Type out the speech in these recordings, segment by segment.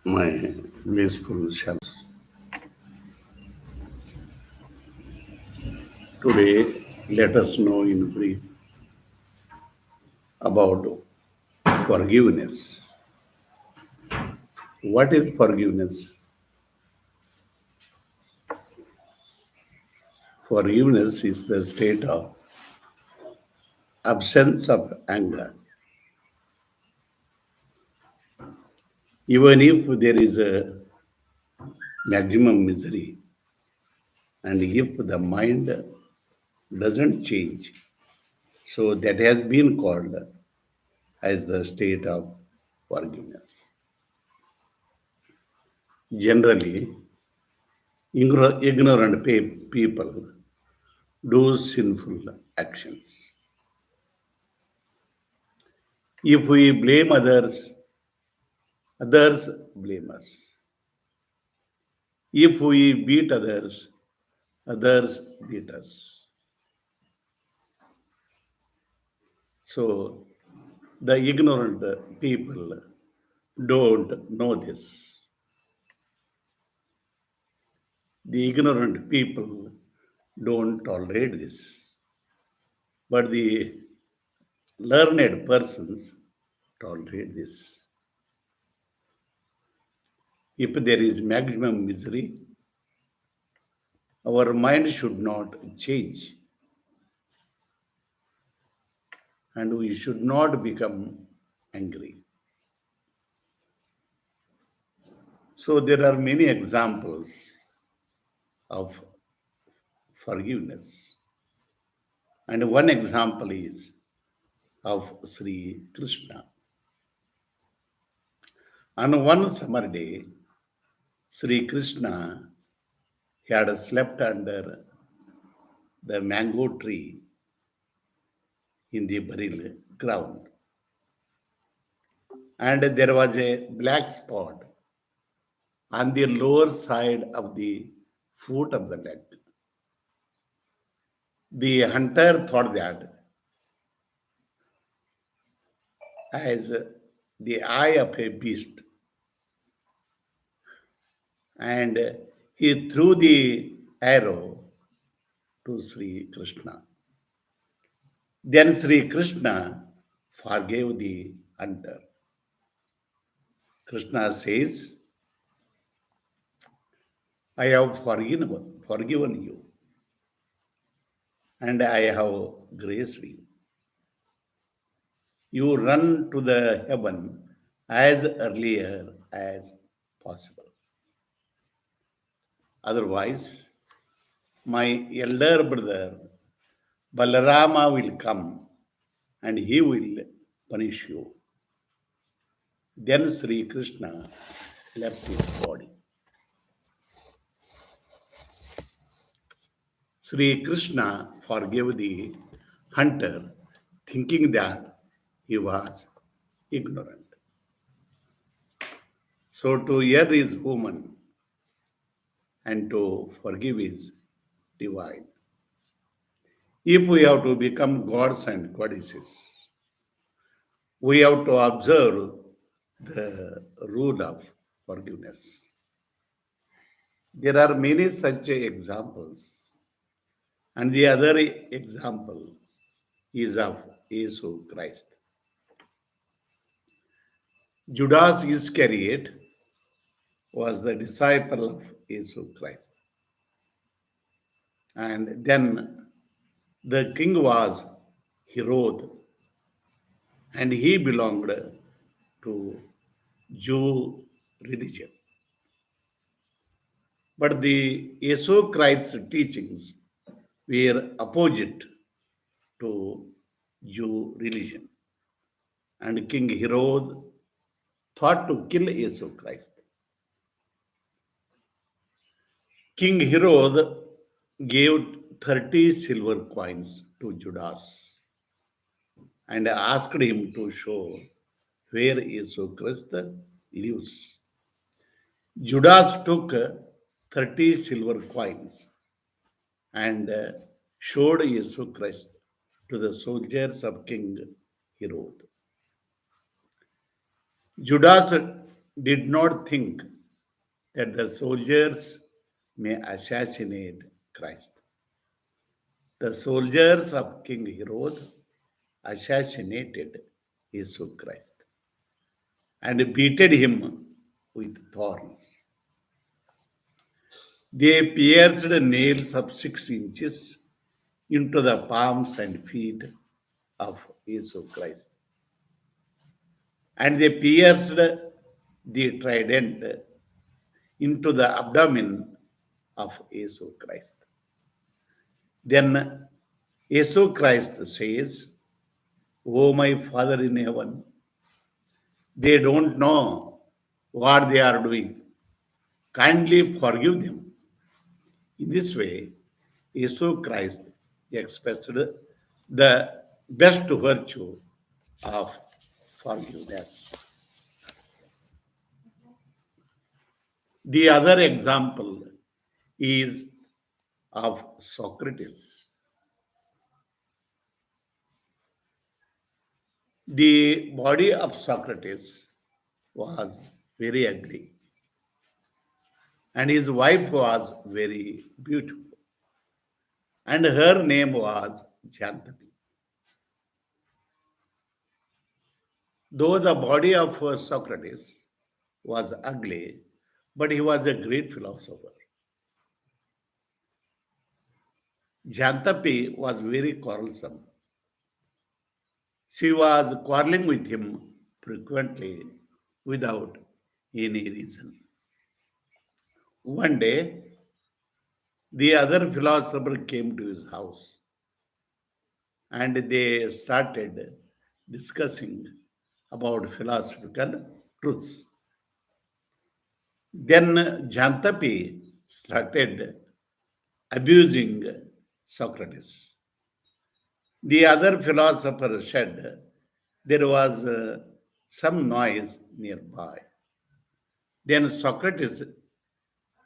my blissful selves. Today, let us know in brief about forgiveness. What is forgiveness? Forgiveness is the state of absence of anger. Even if there is a maximum misery, and if the mind doesn't change, so that has been called as the state of forgiveness. Generally, ignorant people do sinful actions. If we blame others, others blame us. If we beat others, others beat us. So the ignorant people don't know this. The ignorant people don't tolerate this. But the learned persons tolerate this. If there is maximum misery, our mind should not change and we should not become angry. So there are many examples of forgiveness. And one example is of Sri Krishna. On one summer day, Sri Krishna had slept under the mango tree in the burial ground. And there was a black spot on the lower side of the foot of the leg. The hunter thought that as the eye of a beast, and he threw the arrow to Sri Krishna. Then Sri Krishna forgave the hunter. Krishna says, I have forgiven you and I have graced you. You run to the heaven as earlier as possible. Otherwise, my elder brother Balarama will come and he will punish you. Then Sri Krishna left his body. Sri Krishna forgave the hunter, thinking that he was ignorant. So to err is human, and to forgive is divine. If we have to become gods and goddesses, we have to observe the rule of forgiveness. There are many such examples, and the other example is of Jesus Christ. Judas Iscariot was the disciple of Jesus Christ. And then the king was Herod, and he belonged to Jew religion. But the Jesus Christ's teachings were opposite to Jew religion. And King Herod thought to kill Jesus Christ. King Herod gave 30 silver coins to Judas and asked him to show where Jesus Christ lives. Judas took 30 silver coins and showed Jesus Christ to the soldiers of King Herod. Judas did not think that the soldiers may assassinate Christ. The soldiers of King Herod assassinated Jesus Christ and beaten him with thorns. They pierced nails of 6 inches into the palms and feet of Jesus Christ. And they pierced the trident into the abdomen of Jesus Christ. Then Jesus Christ says, "O my Father in heaven, they don't know what they are doing. Kindly forgive them." In this way, Jesus Christ expressed the best virtue of forgiveness. The other example is of Socrates. The body of Socrates was very ugly, and his wife was very beautiful, and her name was Jantapi. Though the body of Socrates was ugly, but he was a great philosopher. Jantapi was very quarrelsome. She was quarreling with him frequently without any reason. One day, the other philosopher came to his house and they started discussing about philosophical truths. Then Jantapi started abusing Socrates. The other philosopher said there was some noise nearby. Then Socrates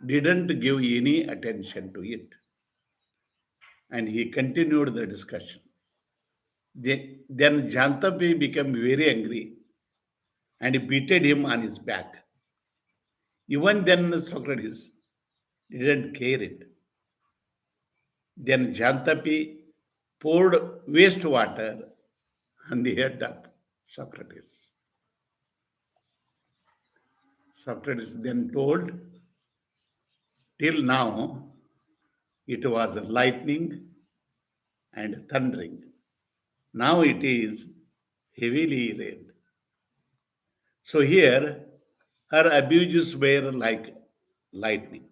didn't give any attention to it and he continued the discussion. Then Jantapi became very angry and beated him on his back. Even then, Socrates didn't care it. Then Jantapi poured wastewater on the head of Socrates. Socrates then told, "Till now it was lightning and thundering. Now it is heavily rained." So here, her abuses were like lightning.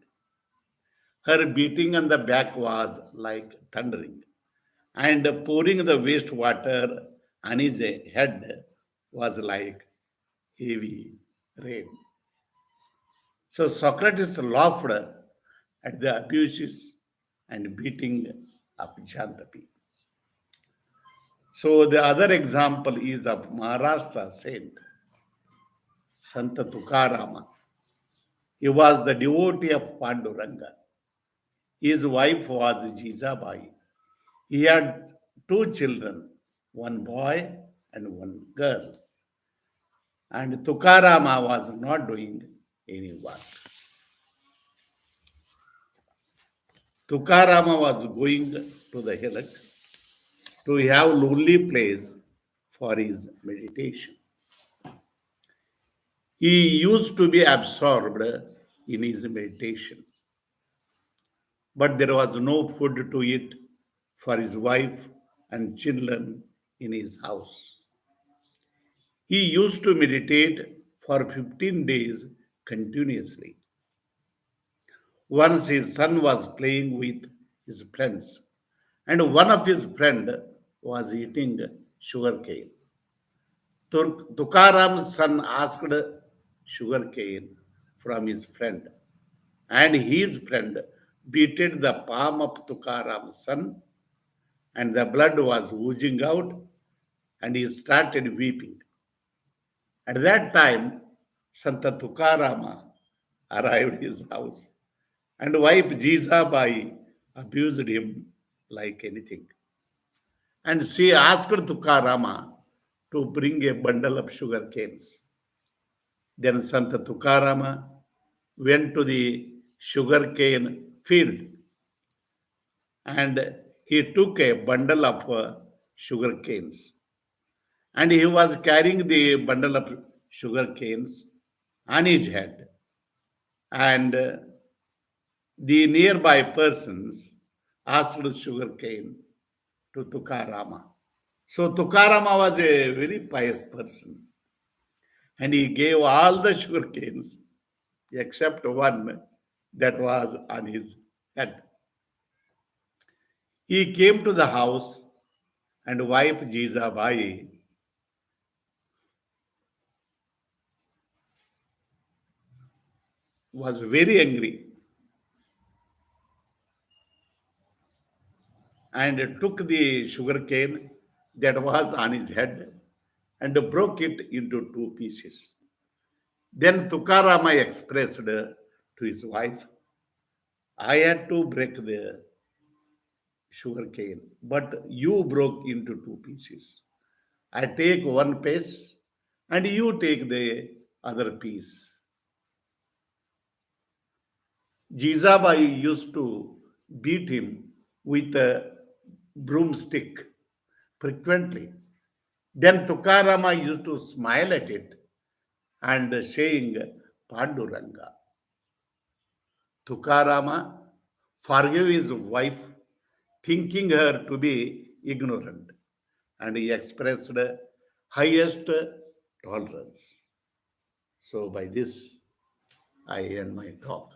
Her beating on the back was like thundering, and pouring the wastewater on his head was like heavy rain. So Socrates laughed at the abuses and beating of Jantapi. So the other example is of Maharashtra saint, Santa Tukarama. He was the devotee of Panduranga. His wife was Jizabai. He had two children, one boy and one girl. And Tukarama was not doing any work. Tukarama was going to the hillock to have lonely place for his meditation. He used to be absorbed in his meditation, but there was no food to eat for his wife and children in his house. He used to meditate for 15 days continuously. Once his son was playing with his friends, and one of his friend was eating sugarcane. Tukaram's son asked sugarcane from his friend, and his friend beaten the palm of Tukaram's son, and the blood was oozing out, and he started weeping. At that time, Santa Tukarama arrived at his house, and wife Jizabai abused him like anything. And she asked Tukarama to bring a bundle of sugar canes. Then Sant Tukarama went to the sugarcane field and he took a bundle of sugar canes. And he was carrying the bundle of sugar canes on his head. And the nearby persons asked sugarcane to Tukarama. So Tukarama was a very pious person. And he gave all the sugar canes except one that was on his head. He came to the house and wife Jizabai was very angry and took the sugar cane that was on his head and broke it into two pieces. Then Tukarama expressed to his wife, I had to break the sugar cane, but you broke into two pieces. I take one piece and you take the other piece. Jizabai used to beat him with a broomstick frequently. Then Tukarama used to smile at it and saying Panduranga. Tukarama forgave his wife, thinking her to be ignorant, and he expressed highest tolerance. So, by this, I end my talk.